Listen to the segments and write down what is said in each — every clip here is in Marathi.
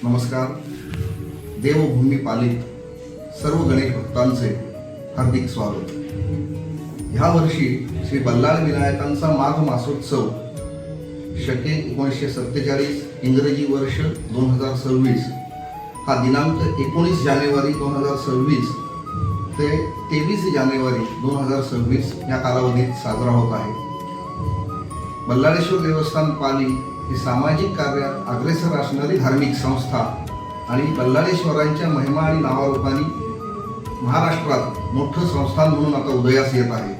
नमस्कार. देवभूमी पालित सर्व गणेश भक्तांचे हार्दिक स्वागत. ह्या वर्षी श्री बल्लाळ विनायकांचा माघ मासोत्सव शके 1947 इंग्रजी वर्ष 2026 हा दिनांक 19 जानेवारी 2026 ते 23 जानेवारी 2026 या कालावधीत साजरा होत आहे. बल्लाळेश्वर देवस्थान पाली ही सामाजिक कार्यात अग्रेसर असणारी धार्मिक संस्था आणि बल्लाळेश्वरांच्या महिमा आणि नावारूपाने महाराष्ट्रात मोठं संस्थान म्हणून आता उदयास येत आहे.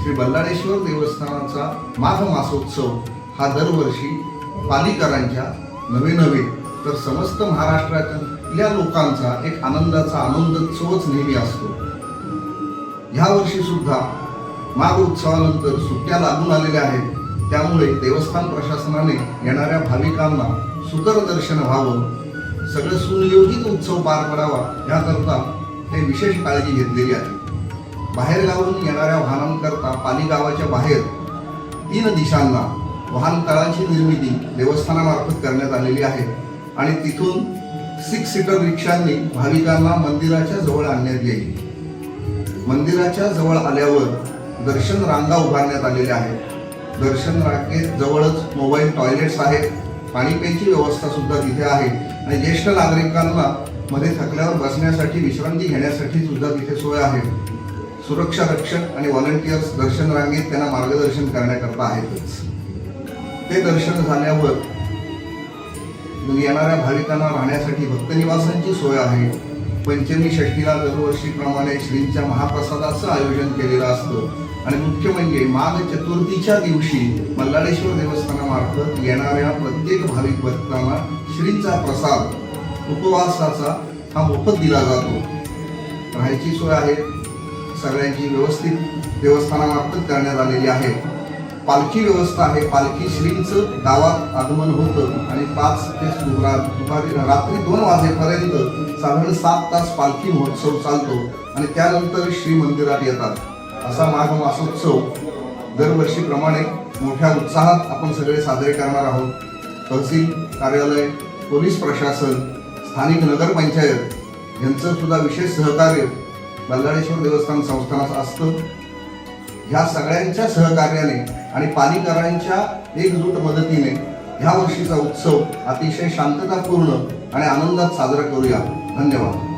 श्री बल्लाळेश्वर देवस्थानाचा माघ मासोत्सव हा दरवर्षी पालीकरांच्या नवे तर समस्त महाराष्ट्रातल्या लोकांचा एक आनंदाचा आनंदोत्सवच नेहमी असतो. ह्या वर्षी सुद्धा माघ उत्सवानंतर सुट्ट्या लागून आलेल्या आहेत. त्यामुळे देवस्थान प्रशासनाने येणाऱ्या भाविकांना सुकर दर्शन व्हावं, सगळं सुनियोजित उत्सव पार पडावा याकरता हे विशेष काळजी घेतलेली आहे. बाहेरगावून येणाऱ्या वाहनांकरता पाली गावाच्या बाहेर 3 दिशांना वाहनतळाची निर्मिती देवस्थानामार्फत करण्यात आलेली आहे आणि तिथून 6 सीटर रिक्षांनी भाविकांना मंदिराच्या जवळ आणण्यात येईल. मंदिराच्या जवळ आल्यावर दर्शन रांगा उभारण्यात आलेल्या आहेत. दर्शन रांगेत जवळच मोबाईल टॉयलेट्स आहेत, पाणीप्याची व्यवस्था सुद्धा तिथे आहे आणि ज्येष्ठ नागरिकांना मध्ये थकल्यावर बसण्यासाठी विश्रांती घेण्यासाठी सुद्धा तिथे सोय आहे. सुरक्षा रक्षक आणि व्हॉलंटियर्स दर्शन रांगेत त्यांना मार्गदर्शन करण्याकरता आहेतच. ते दर्शन झाल्यावर येणाऱ्या भाविकांना राहण्यासाठी भक्तनिवासांची सोय आहे. पंचमी षष्टीला दरवर्षीप्रमाणे श्रींच्या महाप्रसादाचं आयोजन केलेलं असतं आणि मुख्य म्हणजे माघ चतुर्थीच्या दिवशी बल्लाळेश्वर देवस्थानामार्फत येणाऱ्या प्रत्येक भाविक भक्तांना श्रींचा प्रसाद उपवासाचा हा मोफत दिला जातो. राहायची सोय आहे, सगळ्यांची व्यवस्थित देवस्थानामार्फत करण्यात आलेली आहे. पालखी व्यवस्था आहे. पालखी श्रींचं गावात आगमन होतं आणि 5 ते दुपारी रात्री 2 वाजेपर्यंत साधारण 7 तास पालखी महोत्सव चालतो आणि त्यानंतर श्री मंदिरात येतात. असा माघ मासोत्सव दरवर्षीप्रमाणे मोठ्या उत्साहात आपण सगळे साजरे करणार आहोत. तहसील कार्यालय, पोलीस प्रशासन, स्थानिक नगरपंचायत यांचं सुद्धा विशेष सहकार्य बल्लाळेश्वर देवस्थान संस्थानाचं असतं. ह्या सगळ्यांच्या सहकार्याने आणि पालीकरांच्या एकजूट मदतीने ह्या वर्षीचा उत्सव अतिशय शांततापूर्ण आणि आनंदात साजरा करूया. धन्यवाद.